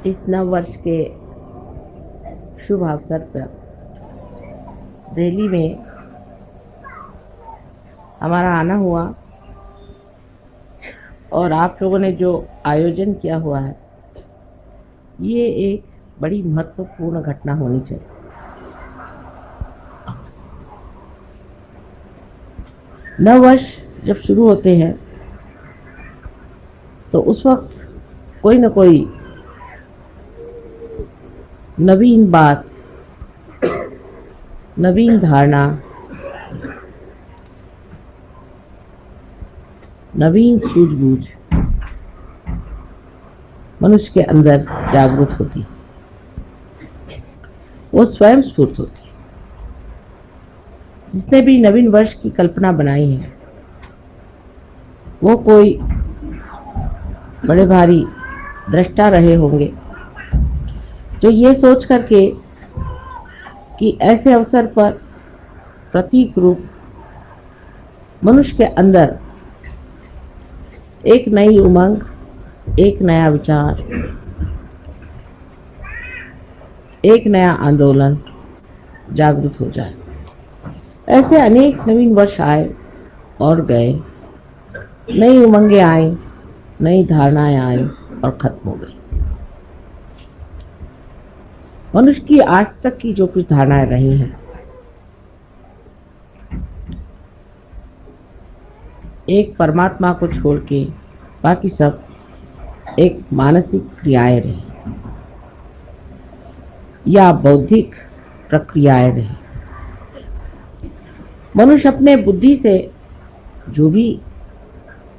इस नव वर्ष के शुभ अवसर पर दिल्ली में हमारा आना हुआ और आप लोगों ने जो आयोजन किया हुआ है, ये एक बड़ी महत्वपूर्ण घटना होनी चाहिए। नव वर्ष जब शुरू होते हैं तो उस वक्त कोई न कोई नवीन बात, नवीन धारणा, नवीन सूझबूझ मनुष्य के अंदर जागृत होती है। वो स्वयं स्फूर्त होती है। जिसने भी नवीन वर्ष की कल्पना बनाई है, वो कोई बड़े भारी दृष्टा रहे होंगे, जो ये सोच करके कि ऐसे अवसर पर प्रतीक रूप मनुष्य के अंदर एक नई उमंग, एक नया विचार, एक नया आंदोलन जागृत हो जाए। ऐसे अनेक नवीन वर्ष आए और गए, नई उमंगें आई, नई धारणाएं आई और खत्म हो गई। मनुष्य की आज तक की जो कुछ धारणाएं रही हैं, एक परमात्मा को छोड़ के बाकी सब एक मानसिक क्रियाएं रही या बौद्धिक प्रक्रियाएं रही। मनुष्य अपने बुद्धि से जो भी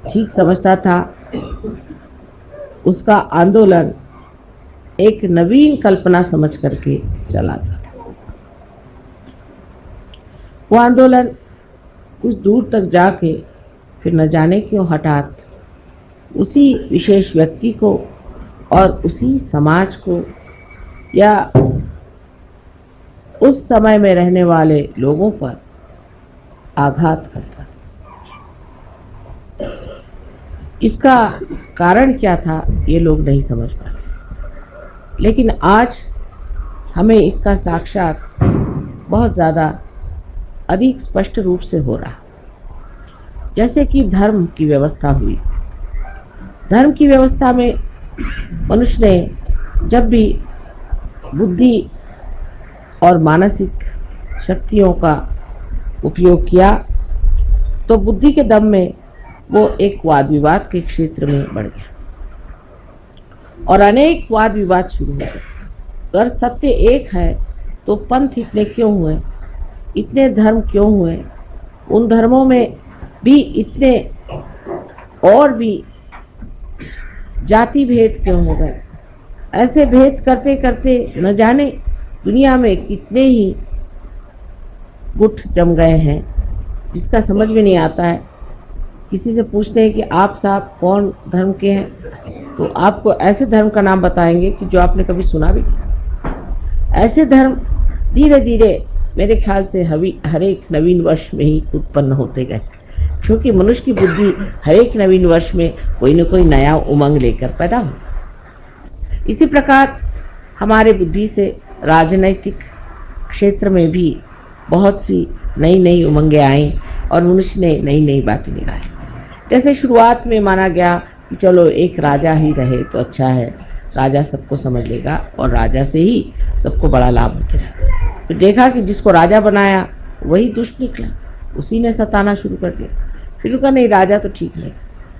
ठीक समझता था, उसका आंदोलन एक नवीन कल्पना समझ करके चला था। वो आंदोलन कुछ दूर तक जाके फिर न जाने क्यों हठात उसी विशेष व्यक्ति को और उसी समाज को या उस समय में रहने वाले लोगों पर आघात करता। इसका कारण क्या था, ये लोग नहीं समझ पाए। लेकिन आज हमें इसका साक्षात बहुत ज़्यादा अधिक स्पष्ट रूप से हो रहा। जैसे कि धर्म की व्यवस्था हुई। धर्म की व्यवस्था में मनुष्य ने जब भी बुद्धि और मानसिक शक्तियों का उपयोग किया, तो बुद्धि के दम में वो एक वाद विवाद के क्षेत्र में बढ़ गया और अनेक वाद विवाद शुरू हो गए। अगर सत्य एक है तो पंथ इतने क्यों हुए, इतने धर्म क्यों हुए, उन धर्मों में भी इतने और भी जाति भेद क्यों हो गए। ऐसे भेद करते करते न जाने दुनिया में कितने ही गुट जम गए हैं, जिसका समझ में नहीं आता है। किसी से पूछते हैं कि आप साहब कौन धर्म के हैं, तो आपको ऐसे धर्म का नाम बताएंगे कि जो आपने कभी सुना भी नहीं। ऐसे धर्म धीरे धीरे मेरे ख्याल से हर एक नवीन वर्ष में ही उत्पन्न होते गए, क्योंकि मनुष्य की बुद्धि हर एक नवीन वर्ष में कोई न कोई नया उमंग लेकर पैदा हो। इसी प्रकार हमारे बुद्धि से राजनैतिक क्षेत्र में भी बहुत सी नई नई उमंगें आई और मनुष्य ने नई नई बातें निकाली। जैसे शुरुआत में माना गया कि चलो एक राजा ही रहे तो अच्छा है, राजा सबको समझ लेगा और राजा से ही सबको बड़ा लाभ मिलेगा। तो देखा कि जिसको राजा बनाया वही दुष्ट निकला, उसी ने सताना शुरू कर दिया। फिर कहा नहीं, राजा तो ठीक नहीं,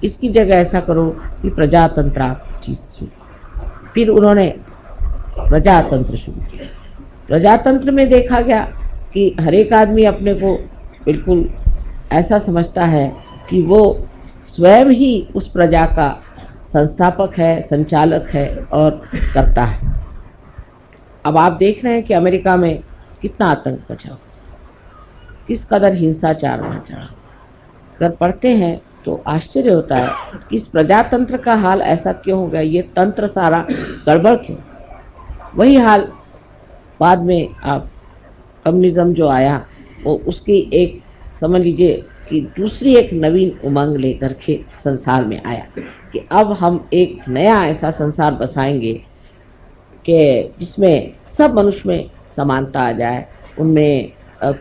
इसकी जगह ऐसा करो कि प्रजातंत्र आप चीज शुरू। फिर उन्होंने प्रजातंत्र शुरू किया। प्रजातंत्र में देखा गया कि हर एक आदमी अपने को बिल्कुल ऐसा समझता है कि वो स्वयं ही उस प्रजा का संस्थापक है, संचालक है और करता है। अब आप देख रहे हैं कि अमेरिका में कितना आतंक मचा हुआ, किस कदर हिंसाचार वहां चढ़ा। अगर पढ़ते हैं तो आश्चर्य होता है कि इस प्रजातंत्र का हाल ऐसा क्यों हो गया, ये तंत्र सारा गड़बड़ क्यों। वही हाल बाद में आप कम्युनिज्म जो आया, वो उसकी एक समझ लीजिए कि दूसरी एक नवीन उमंग लेकर के संसार में आया कि अब हम एक नया ऐसा संसार बसाएंगे कि जिसमें सब मनुष्य में समानता आ जाए, उनमें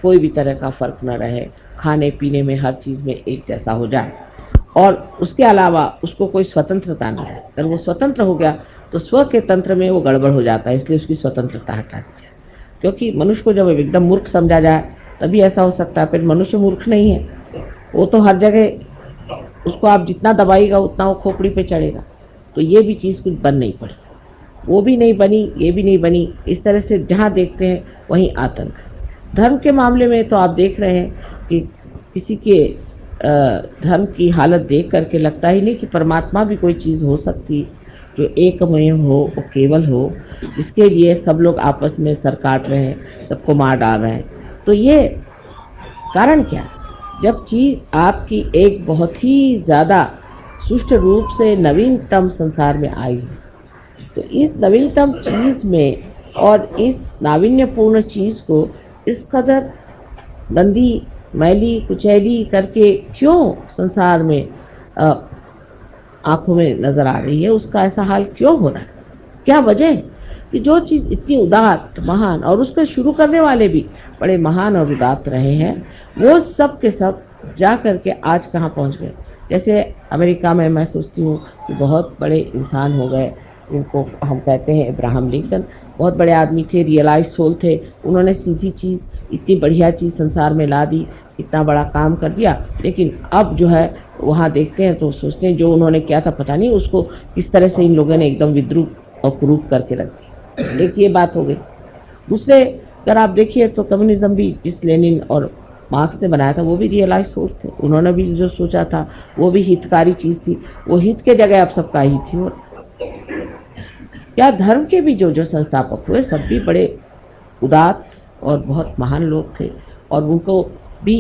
कोई भी तरह का फर्क न रहे, खाने पीने में हर चीज में एक जैसा हो जाए, और उसके अलावा उसको कोई स्वतंत्रता न है। अगर वो स्वतंत्र हो गया तो स्व के तंत्र में वो गड़बड़ हो जाता है, इसलिए उसकी स्वतंत्रता हटा दी जाए। क्योंकि मनुष्य को जब एकदम मूर्ख समझा जाए तभी ऐसा हो सकता है। फिर मनुष्य मूर्ख नहीं है, वो तो हर जगह उसको आप जितना दबाएगा उतना वो खोपड़ी पे चढ़ेगा। तो ये भी चीज़ कुछ बन नहीं पड़ी, वो भी नहीं बनी, ये भी नहीं बनी। इस तरह से जहाँ देखते हैं वहीं आतंक। धर्म के मामले में तो आप देख रहे हैं कि किसी के धर्म की हालत देख करके लगता ही नहीं कि परमात्मा भी कोई चीज़ हो सकती जो एकमय हो, वो केवल हो, इसके लिए सब लोग आपस में सर काट रहे हैं, सबको मार डाल रहे हैं। तो ये कारण क्या? जब चीज आपकी एक बहुत ही ज्यादा सुष्ट रूप से नवीनतम संसार में आई है, तो इस नवीनतम चीज में और इस नाविन्यपूर्ण चीज को इस कदर गंदी, मैली, कुचैली करके क्यों संसार में आंखों में नजर आ रही है, उसका ऐसा हाल क्यों हो रहा है? क्या वजह है कि जो चीज इतनी उदात्त, महान, और उसका शुरू करने वाले भी बड़े महान और उदात्त रहे हैं, वो सब के सब जा करके आज कहाँ पहुंच गए? जैसे अमेरिका में मैं सोचती हूँ कि बहुत बड़े इंसान हो गए, उनको हम कहते हैं अब्राहम लिंकन, बहुत बड़े आदमी थे, रियलाइज सोल थे। उन्होंने सीधी चीज़, इतनी बढ़िया चीज़ संसार में ला दी, इतना बड़ा काम कर दिया। लेकिन अब जो है वहाँ देखते हैं तो सोचते हैं जो उन्होंने किया था पता नहीं उसको किस तरह से इन लोगों ने एकदम विद्रूप और कुरूप करके रख दिया। एक ये बात हो गई। दूसरे अगर आप देखिए तो कम्युनिज्म भी जिस लेनिन और मार्क्स ने बनाया था वो भी रियलाइज सोच थे। उन्होंने भी जो सोचा था वो भी हितकारी चीज़ थी, वो हित के जगह अब सबका ही थी। और क्या धर्म के भी जो संस्थापक हुए सब भी बड़े उदात्त और बहुत महान लोग थे, और उनको भी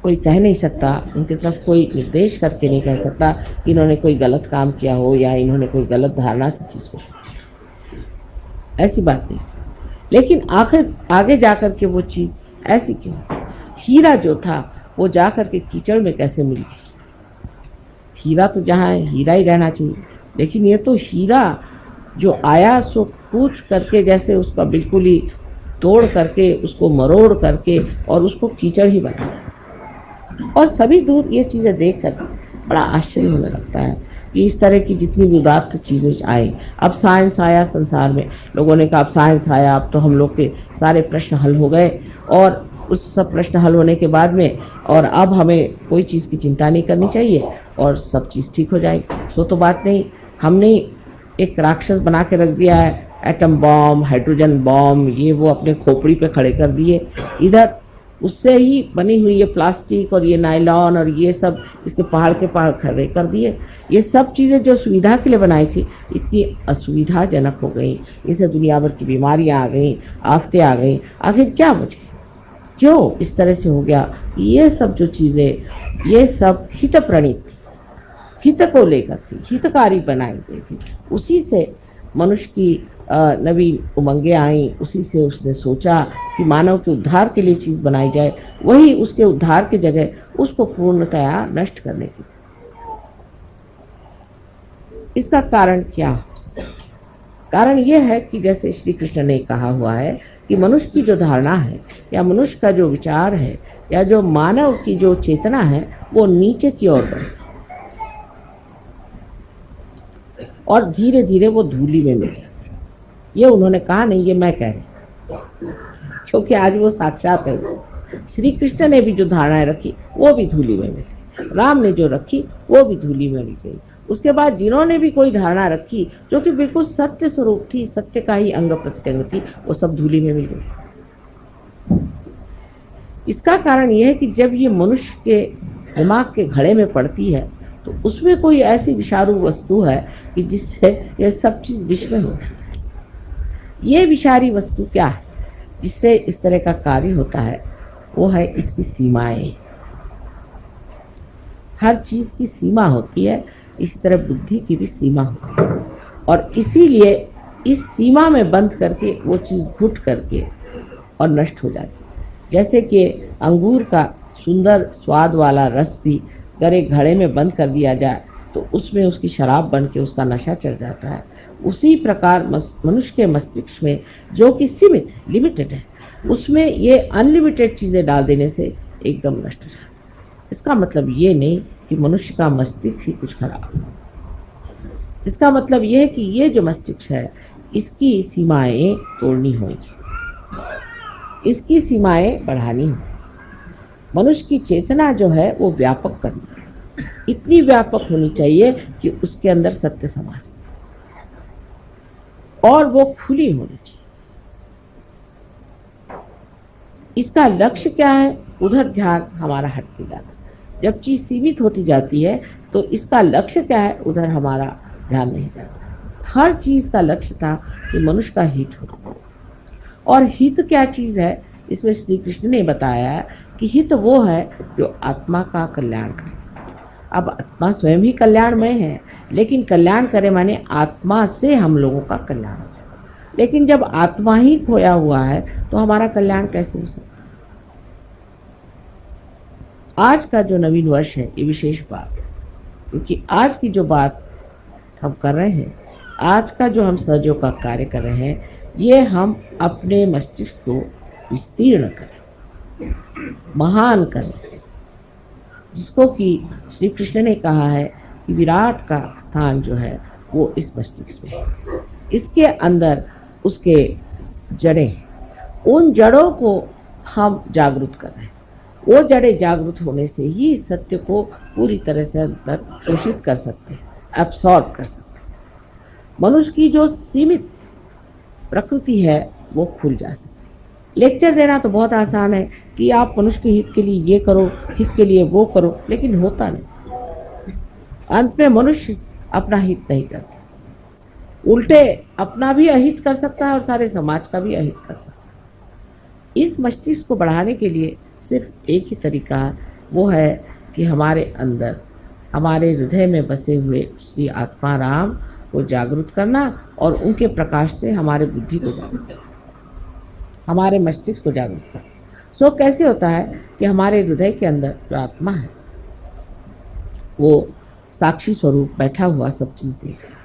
कोई कह नहीं सकता, उनकी तरफ कोई निर्देश करके नहीं कह सकता कि इन्होंने कोई गलत काम किया हो या इन्होंने कोई गलत धारणा से चीज़ को, ऐसी बात नहीं। लेकिन आखिर आगे जाकर के वो चीज़ ऐसी क्यों? हीरा जो था वो जाकर के कीचड़ में कैसे मिल गया? हीरा तो जहाँ है हीरा ही रहना चाहिए, लेकिन ये तो हीरा जो आया सो कूच करके, जैसे उसका बिल्कुल ही तोड़ करके, उसको मरोड़ करके और उसको कीचड़ ही बना। और सभी दूर ये चीज़ें देख कर बड़ा आश्चर्य होने लगता है कि इस तरह की जितनी भी उदात्त चीज़ें आई। अब साइंस आया संसार में, लोगों ने कहा अब साइंस आया, अब तो हम लोग के सारे प्रश्न हल हो गए, और उस सब प्रश्न हल होने के बाद में और अब हमें कोई चीज़ की चिंता नहीं करनी चाहिए और सब चीज़ ठीक हो जाएगी। सो तो बात नहीं, हमने एक राक्षस बना के रख दिया है, एटम बॉम्ब, हाइड्रोजन बॉम्ब, ये वो अपने खोपड़ी पे खड़े कर दिए। इधर उससे ही बनी हुई ये प्लास्टिक और ये नायलॉन और ये सब इसके पहाड़ के पहाड़ खड़े कर दिए। ये सब चीज़ें जो सुविधा के लिए बनाई थी इतनी असुविधाजनक हो गई, इनसे दुनिया भर की बीमारियां आ गई, आफतें आ गई। आखिर क्या वजह, क्यों इस तरह से हो गया? ये सब जो चीज़ें, ये सब हित प्रणीत थी, हित को लेकर थी, हितकारी बनाई गई थी। उसी से मनुष्य की नवीन उमंगें आई, उसी से उसने सोचा कि मानव के उद्धार के लिए चीज़ बनाई जाए, वही उसके उद्धार की जगह उसको पूर्णतया नष्ट करने की। इसका कारण क्या हो सकता है? कारण यह है कि जैसे श्री कृष्ण ने कहा हुआ है कि मनुष्य की जो धारणा है या मनुष्य का जो विचार है या जो मानव की जो चेतना है वो नीचे की ओर बढ़े और धीरे धीरे वो धूली में मिल जाए। ये उन्होंने कहा नहीं, ये मैं कह रही, क्योंकि आज वो साक्षात है उसमें। श्री कृष्ण ने भी जो धारणाएं रखी वो भी धूली में मिली, राम ने जो रखी वो भी धूली में मिल गई। उसके बाद जिन्होंने भी कोई धारणा रखी जो कि बिल्कुल सत्य स्वरूप थी, सत्य का ही अंग प्रत्यंग थी, वो सब धूली में मिल गई। इसका कारण यह है कि जब ये मनुष्य के दिमाग के घड़े में पड़ती है तो उसमें कोई ऐसी विषारू वस्तु है कि जिससे ये सब चीज विष में हो जाती है। ये विषारी वस्तु क्या है जिससे इस तरह का कार्य होता है? वो है इसकी सीमाएं। हर चीज की सीमा होती है, इसी तरह बुद्धि की भी सीमा होती है, और इसीलिए इस सीमा में बंद करके वो चीज घुट करके और नष्ट हो जाती है। जैसे कि अंगूर का सुंदर स्वाद वाला रस भी अगर एक घड़े में बंद कर दिया जाए तो उसमें उसकी शराब बन के उसका नशा चढ़ जाता है, उसी प्रकार मनुष्य के मस्तिष्क में, जो कि सीमित लिमिटेड है, उसमें ये अनलिमिटेड चीजें डाल देने से एकदम नष्ट है। इसका मतलब ये नहीं कि मनुष्य का मस्तिष्क ही कुछ खराब है। इसका मतलब यह है कि ये जो मस्तिष्क है, इसकी सीमाएं तोड़नी होगी, इसकी सीमाएं बढ़ानी होगी। मनुष्य की चेतना जो है वो व्यापक करनी है, इतनी व्यापक होनी चाहिए कि उसके अंदर सत्य समा सके और वो खुली होनी चाहिए। इसका लक्ष्य क्या है? उधर ध्यान हमारा हटते जाता है। जब चीज सीमित होती जाती है तो इसका लक्ष्य क्या है? उधर हमारा ध्यान नहीं जाता। हर चीज का लक्ष्य था कि मनुष्य का हित हो। और हित क्या चीज है? इसमें श्री कृष्ण ने बताया कि हित वो है जो आत्मा का कल्याण करे। अब आत्मा स्वयं ही कल्याणमय है, लेकिन कल्याण करे माने आत्मा से हम लोगों का कल्याण हो। लेकिन जब आत्मा ही खोया हुआ है तो हमारा कल्याण कैसे हो सकता? आज का जो नवीन वर्ष है ये विशेष बात है, क्योंकि आज की जो बात हम कर रहे हैं, आज का जो हम सहयोग का कार्य कर रहे हैं, ये हम अपने मस्तिष्क को विस्तीर्ण करें, महान करें, जिसको कि श्री कृष्ण ने कहा है कि विराट का स्थान जो है वो इस मस्तिष्क में है। इसके अंदर उसके जड़ें, उन जड़ों को हम जागरूक कर रहे हैं। वो जड़ें जागरूक होने से ही सत्य को पूरी तरह से अंदर शोषित कर सकते हैं, एब्सॉर्ब कर सकते हैं। मनुष्य की जो सीमित प्रकृति है वो खुल जा सकती है। लेक्चर देना तो बहुत आसान है कि आप मनुष्य के हित के लिए ये करो, हित के लिए वो करो, लेकिन होता नहीं। अंत में मनुष्य अपना हित नहीं करता, उल्टे अपना भी अहित कर सकता है और सारे समाज का भी अहित कर सकता है। इस मस्तिष्क को बढ़ाने के लिए सिर्फ एक ही तरीका है, वो है कि हमारे अंदर, हमारे हृदय में बसे हुए श्री आत्मा राम को जागरूक करना और उनके प्रकाश से हमारे बुद्धि को जागरूक करना, हमारे मस्तिष्क को जागरूक करना। सो कैसे होता है कि हमारे हृदय के अंदर जो आत्मा है वो साक्षी स्वरूप बैठा हुआ सब चीज देख रहा है।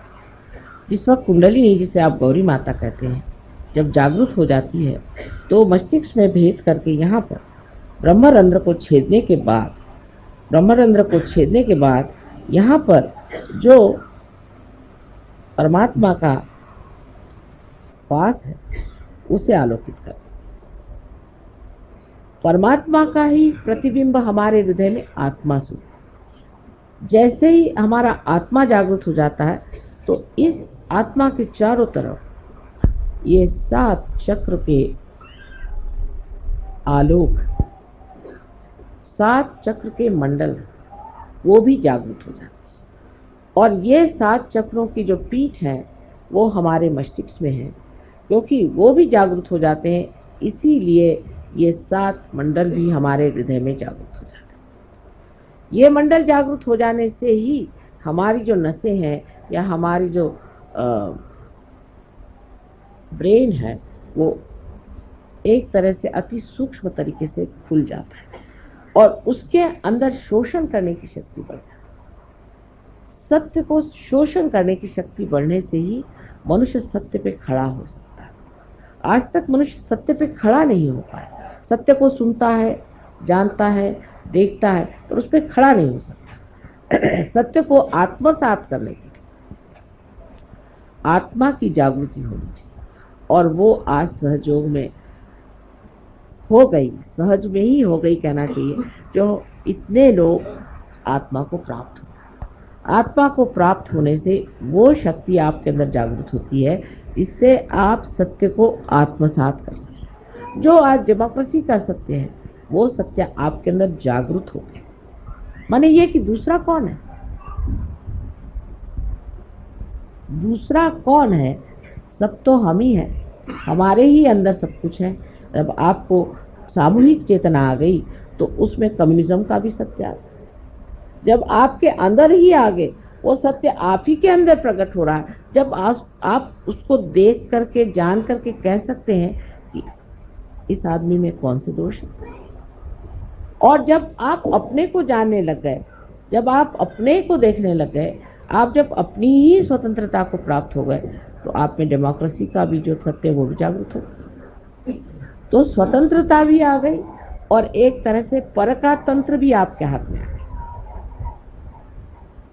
जिस वक्त कुंडलिनी, जिसे आप गौरी माता कहते हैं, जब जागृत हो जाती है तो मस्तिष्क में भेद करके यहाँ पर ब्रह्मरंध्र को छेदने के बाद यहाँ पर जो परमात्मा का वास है उसे आलोकित कर, परमात्मा का ही प्रतिबिंब हमारे हृदय में आत्मा सुन। जैसे ही हमारा आत्मा जागृत हो जाता है तो इस आत्मा के चारों तरफ ये 7 चक्र के आलोक, 7 चक्र के मंडल वो भी जागृत हो जाते हैं। और ये 7 चक्रों की जो पीठ है वो हमारे मस्तिष्क में है, क्योंकि वो भी जागृत हो जाते हैं, इसीलिए ये 7 मंडल भी हमारे हृदय में जागृत हो जाते हैं। ये मंडल जागृत हो जाने से ही हमारी जो नसें हैं या हमारी जो ब्रेन है वो एक तरह से अति सूक्ष्म तरीके से खुल जाता है और उसके अंदर शोषण करने की शक्ति बढ़ती है। सत्य को शोषण करने की शक्ति बढ़ने से ही मनुष्य सत्य पे खड़ा हो सकता है। आज तक मनुष्य सत्य पे खड़ा नहीं हो पाया। सत्य को सुनता है, जानता है, देखता है, पर उस पर खड़ा नहीं हो सकता। सत्य को आत्मसात करने के लिए आत्मा की जागृति होनी चाहिए, और वो आज सहयोग में हो गई, सहज में ही हो गई कहना चाहिए, जो इतने लोग आत्मा को प्राप्त हो। आत्मा को प्राप्त होने से वो शक्ति आपके अंदर जागृत होती है जिससे आप सत्य को आत्मसात कर सकते। जो आज डेमोक्रेसी का सत्य है वो सत्य आपके अंदर जागृत हो गया। माने ये कि दूसरा कौन है? दूसरा कौन है? सब तो हम ही हैं, हमारे ही अंदर सब कुछ है। जब आपको सामूहिक चेतना आ गई तो उसमें कम्युनिज्म का भी सत्य आ गया। जब आपके अंदर ही आ गए, वो सत्य आप ही के अंदर प्रकट हो रहा है। जब आप उसको देख करके, जान करके कह सकते हैं कि इस आदमी में कौन से दोष है। और जब आप अपने को जानने लग गए, जब आप अपने को देखने लग गए, आप जब अपनी ही स्वतंत्रता को प्राप्त हो गए तो आप में डेमोक्रेसी का भी जो सत्य है वो भी जागृत हो, तो स्वतंत्रता भी आ गई और एक तरह से पर का तंत्र भी आपके हाथ में आ गया,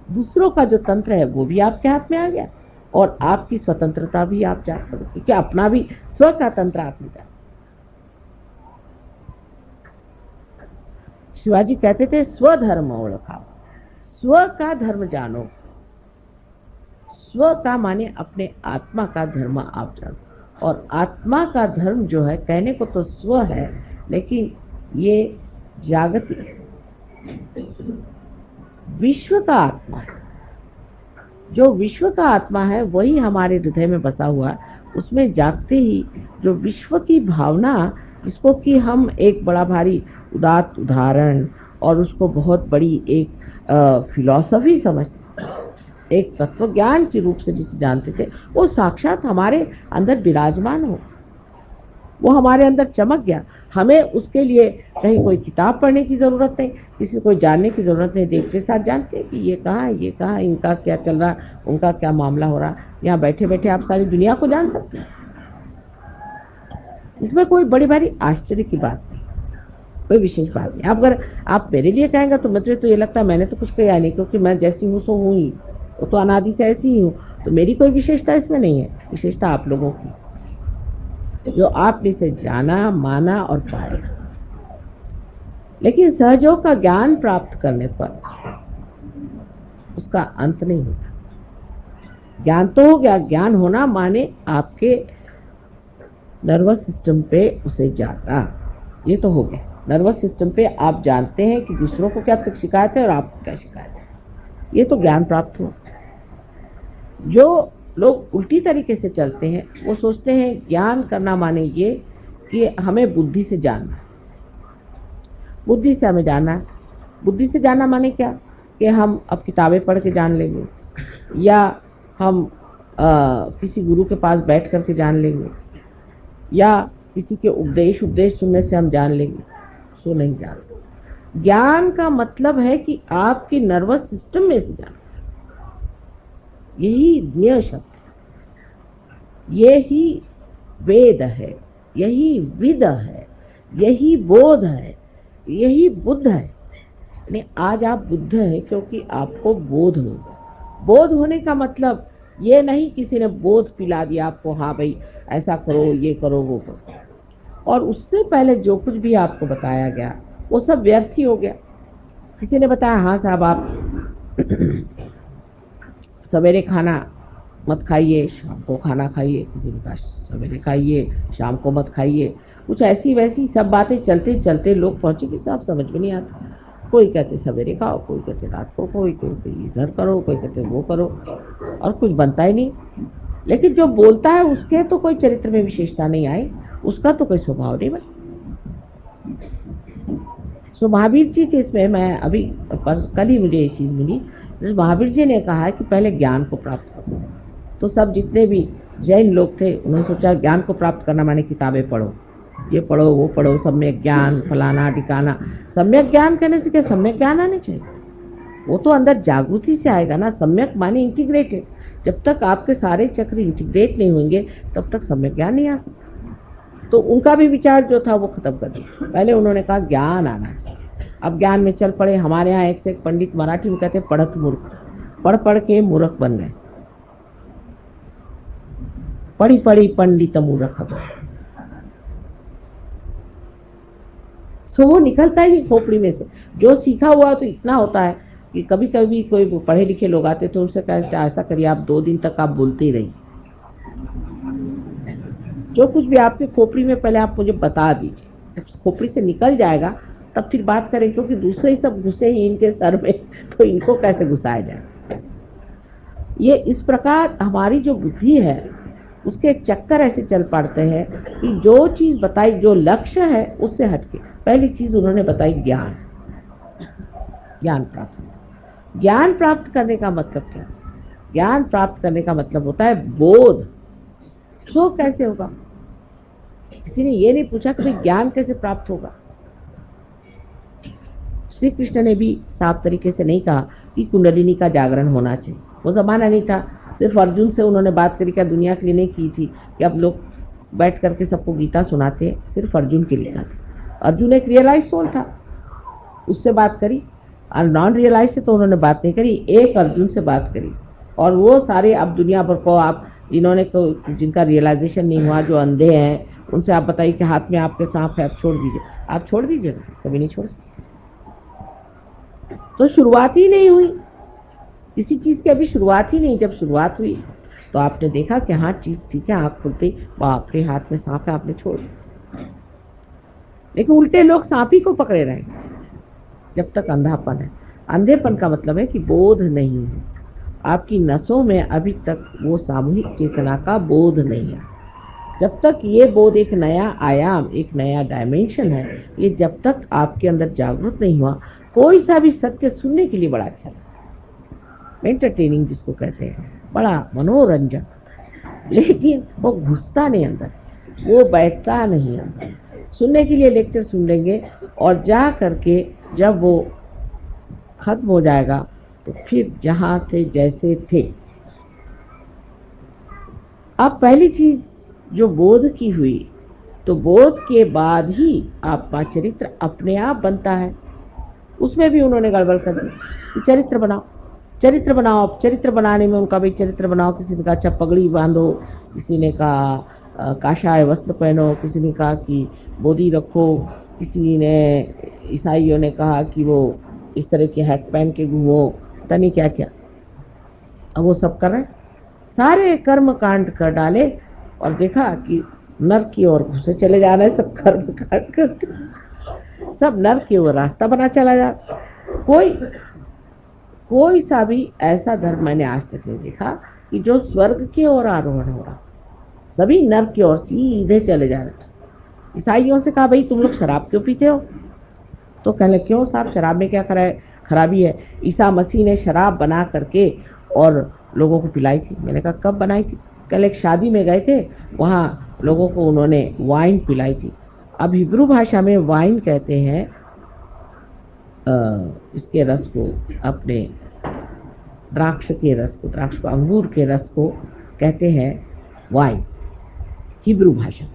दूसरों का जो तंत्र है वो भी आपके हाथ में आ गया और आपकी स्वतंत्रता भी आप जान पाओगे, क्योंकि अपना भी स्व का तंत्र आप नहीं जान। शिवाजी कहते थे स्वधर्म ओळखावा, स्व का धर्म जानो। स्व का माने अपने आत्मा का धर्म आप जानो, और आत्मा का धर्म जो है कहने को तो स्व है, लेकिन ये जागतिक है, विश्व का आत्मा है। जो विश्व का आत्मा है वही हमारे हृदय में बसा हुआ है। उसमें जागते ही जो विश्व की भावना, जिसको कि हम एक बड़ा भारी उदात्त उदाहरण और उसको बहुत बड़ी एक फिलॉसफी समझते, एक तत्व ज्ञान के रूप से जिसे जानते थे, वो साक्षात हमारे अंदर विराजमान हो, वो हमारे अंदर चमक गया। हमें उसके लिए कहीं कोई किताब पढ़ने की जरूरत नहीं, किसी को जानने की जरूरत नहीं। देखते साथ जानते हैं कि ये कहाँ है, ये कहाँ है, इनका क्या चल रहा, उनका क्या मामला हो रहा। यहाँ बैठे बैठे आप सारी दुनिया को जान सकते हैं, इसमें कोई बड़ी भारी आश्चर्य की बात नहीं, कोई विशेष बात नहीं। अगर आप मेरे लिए कहेंगे तो मुझे तो ये लगता है मैंने तो कुछ किया नहीं, क्योंकि मैं जैसी हूँ सो हूँ ही, वो तो अनादि से ऐसी ही हूँ, तो मेरी कोई विशेषता इसमें नहीं है। विशेषता आप लोगों की, जो आपने इसे जाना, माना और पाया। लेकिन सहयोग का ज्ञान प्राप्त करने पर उसका अंत नहीं होता। ज्ञान तो हो गया, ज्ञान होना माने आपके नर्वस सिस्टम पे उसे जाता, ये तो हो गया। नर्वस सिस्टम पे आप जानते हैं कि दूसरों को क्या शिकायत है और आपको क्या शिकायत है, ये तो ज्ञान प्राप्त हुआ। जो लोग उल्टी तरीके से चलते हैं वो सोचते हैं ज्ञान करना माने ये कि हमें बुद्धि से जानना, बुद्धि से हमें जानना है। बुद्धि से जानना माने क्या कि हम अब किताबें पढ़ के जान लेंगे, या हम किसी गुरु के पास बैठ करके जान लेंगे, या किसी के उपदेश सुनने से हम जान लेंगे, सो नहीं जान सकते। ज्ञान का मतलब है कि आपकी नर्वस सिस्टम में से जानना, यही ज्ञेय शब्द है, यही वेद है, यही विद है, यही बोध है, यही बुद्ध है। यानी आज आप बुद्ध है क्योंकि आपको बोध हो गया। बोध होने का मतलब ये नहीं किसी ने बोध पिला दिया आपको, हाँ भाई ऐसा करो, ये करो, वो करो, और उससे पहले जो कुछ भी आपको बताया गया वो सब व्यर्थ ही हो गया। किसी ने बताया हाँ साहब आप सवेरे खाना मत खाइए, शाम को खाना खाइए, किसी ने कहा सवेरे खाइए शाम को मत खाइए, कुछ ऐसी वैसी सब बातें चलते चलते लोग पहुंचे कि साहब समझ में नहीं आता। कोई कहते सवेरे खाओ, कोई कहते रात को, कोई कहते इधर करो, कोई कहते वो करो, और कुछ बनता ही नहीं। लेकिन जो बोलता है उसके तो कोई चरित्र में विशेषता नहीं आई, उसका तो कोई स्वभाव नहीं बना। सो महावीर जी के इसमें मैं अभी कल ही मुझे ये चीज मिली, महावीर जी ने कहा है कि पहले ज्ञान को प्राप्त करो। तो सब जितने भी जैन लोग थे उन्होंने सोचा ज्ञान को प्राप्त करना माने किताबें पढ़ो, ये पढ़ो वो पढ़ो, सम्यक ज्ञान फलाना ठिकाना। सम्यक ज्ञान कहने से क्या सम्यक ज्ञान आने चाहिए, वो तो अंदर जागृति से आएगा ना। सम्यक माने इंटीग्रेटेड, जब तक आपके सारे चक्र इंटीग्रेट नहीं होंगे तब तक सम्यक ज्ञान नहीं आ सकता। तो उनका भी विचार जो था वो खत्म कर दिया। पहले उन्होंने कहा ज्ञान आना चाहिए, अब ज्ञान में चल पड़े। हमारे यहाँ एक से एक पंडित मराठी में कहते पढ़त मूर्ख, पढ़ पढ़ के मूर्ख बन गए, पढ़ी पढ़ी पंडित मूर्ख। सो वो निकलता ही खोपड़ी में से। जो सीखा हुआ तो इतना होता है कि कभी कभी कोई पढ़े लिखे लोग आते तो उनसे कहते ऐसा करिए आप 2 दिन तक आप बोलते ही रहिए, जो कुछ भी आपके खोपड़ी में पहले आप मुझे बता दीजिए, जब खोपड़ी से निकल जाएगा तब फिर बात करें, क्योंकि दूसरे ही सब घुसे ही इनके सर में, तो इनको कैसे घुसाया जाए। ये इस प्रकार हमारी जो बुद्धि है उसके चक्कर ऐसे चल पड़ते हैं कि जो चीज बताई, जो लक्ष्य है उससे हटके पहली चीज उन्होंने बताई ज्ञान। ज्ञान प्राप्त, ज्ञान प्राप्त करने का मतलब क्या? ज्ञान प्राप्त करने का मतलब होता है बोध। सो कैसे होगा? किसी ने ये नहीं पूछा कि ज्ञान कैसे प्राप्त होगा। श्री कृष्ण ने भी साफ तरीके से नहीं कहा कि कुंडलिनी का जागरण होना चाहिए, वो ज़माना नहीं था। सिर्फ अर्जुन से उन्होंने बात करी, क्या दुनिया के लिए नहीं की थी कि अब लोग बैठ करके सबको गीता सुनाते हैं, सिर्फ अर्जुन के लिए था। अर्जुन एक रियलाइज सोल था, उससे बात करी, और नॉन रियलाइज से तो उन्होंने बात नहीं करी, एक अर्जुन से बात करी। और वो सारे अब दुनिया भर को आप जिन्होंने जिनका रियलाइजेशन नहीं हुआ, जो अंधे हैं, उनसे आप बताइए कि हाथ में आपके सांप है, आप छोड़ दीजिए, आप छोड़ दीजिए, कभी नहीं छोड़ सकते। तो शुरुआत ही नहीं हुई किसी चीज की, अभी शुरुआत ही नहीं। जब शुरुआत हुई तो आपने देखा कि हाँ चीज ठीक है, आंख खुलते बाप रे हाथ में सांप है, आपने छोड़ दिया। लेकिन उल्टे लोग सांप ही को पकड़े रहेंगे जब तक अंधापन है। अंधेपन का मतलब है कि बोध नहीं है, आपकी नसों में अभी तक वो सामूहिक चेतना का बोध नहीं है। जब तक ये बोध एक नया आयाम, एक नया डायमेंशन है, ये जब तक आपके अंदर जागृत नहीं हुआ, कोई सा भी सत्य सुनने के लिए बड़ा अच्छा लगता है, एंटरटेनिंग जिसको कहते हैं, बड़ा मनोरंजन, लेकिन वो घुसता नहीं अंदर, वो बैठता नहीं अंदर। सुनने के लिए लेक्चर सुन लेंगे और जा करके जब वो खत्म हो जाएगा तो फिर जहाँ थे जैसे थे। अब पहली चीज जो बोध की हुई, तो बोध के बाद ही आपका चरित्र अपने आप बनता है। उसमें भी उन्होंने गड़बड़ कर दी कि चरित्र बनाओ, चरित्र बनाओ। चरित्र बनाने में उनका भी चरित्र बनाओ, किसी ने कहा अच्छा पगड़ी बांधो, किसी ने कहा काशाय वस्त्र पहनो, किसी ने कहा कि बोधी रखो, किसी ने ईसाइयों ने कहा कि वो इस तरह के हैट पहन के घूमो, पता नहीं क्या क्या। अब वो सब कर रहे, सारे कर्म कांड कर डाले और देखा कि नर्क की ओर घुसे चले जा रहे हैं सब कर्म कांड करके, सब नर्क की ओर रास्ता बना चला जा। कोई सा भी ऐसा धर्म मैंने आज तक नहीं देखा कि जो स्वर्ग की ओर आरोहण हो रहा, सभी नर्क की ओर सीधे चले जा रहे। ईसाइयों से कहा भाई तुम लोग शराब क्यों पीते हो? तो कहने क्यों साहब, शराब में क्या खराबी है? ईसा मसीह ने शराब बना करके और लोगों को पिलाई थी। मैंने कहा कब बनाई थी? कल एक शादी में गए थे, वहाँ लोगों को उन्होंने वाइन पिलाई थी। अब हिब्रू भाषा में वाइन कहते हैं इसके रस को, अपने द्राक्ष के रस को, अंगूर के रस को कहते हैं वाइन, हिब्रू भाषा।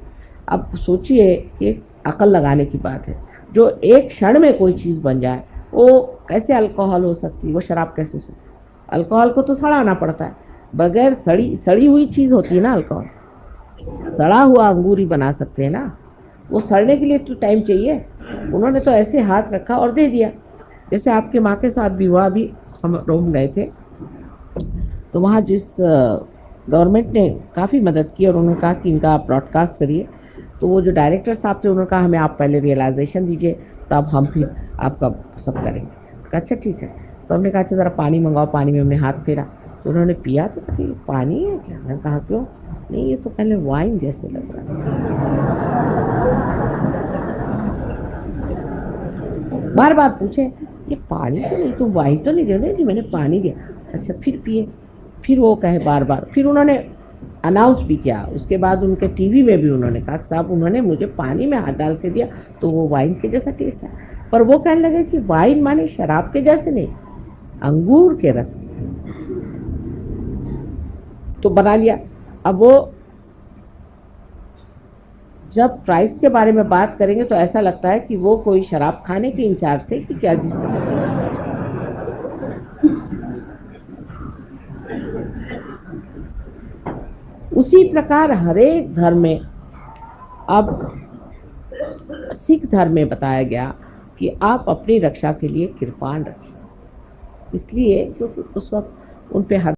अब सोचिए कि अकल लगाने की बात है, जो एक क्षण में कोई चीज़ बन जाए वो कैसे अल्कोहल हो सकती है, वो शराब कैसे हो सकती है? अल्कोहल को तो सड़ाना पड़ता है, बगैर सड़ी हुई चीज़ होती है ना अल्कोहल। सड़ा हुआ अंगूर ही बना सकते हैं ना, वो सड़ने के लिए तो टाइम चाहिए। उन्होंने तो ऐसे हाथ रखा और दे दिया। जैसे आपके माँ के साथ भी हुआ, अभी हम रोम गए थे तो वहाँ जिस गवर्नमेंट ने काफ़ी मदद की और उन्होंने कहा कि इनका आप ब्रॉडकास्ट करिए, तो वो जो डायरेक्टर साहब थे उन्होंने कहा हमें आप पहले रियलाइजेशन दीजिए तब हम फिर आपका सब करेंगे। अच्छा ठीक है। तो हमने कहा अच्छा ज़रा पानी मंगाओ, पानी में हमने हाथ फेरा तो उन्होंने पिया, तो कहती पानी है क्या? मैंने कहा क्यों? नहीं ये तो पहले वाइन जैसे लग रहा है। बार बार पूछे ये पानी तो नहीं, तो वाइन तो नहीं दे रहे? मैंने पानी दिया। अच्छा फिर पिए, फिर वो कहे बार बार, फिर उन्होंने अनाउंस भी किया। उसके बाद उनके टीवी में भी उन्होंने कहा साहब उन्होंने मुझे पानी में हाथ डाल के दिया तो वो वाइन के जैसा टेस्ट है। पर वो कहने लगे कि वाइन माने शराब के जैसे नहीं, अंगूर के रस। तो बना लिया। अब वो जब क्राइस्ट के बारे में बात करेंगे तो ऐसा लगता है कि वो कोई शराब खाने के इंचार्ज थे कि क्या, जिस तरह से उसी प्रकार हरेक धर्म में, अब सिख धर्म में बताया गया कि आप अपनी रक्षा के लिए कृपाण रखें, इसलिए क्योंकि उस वक्त उन पे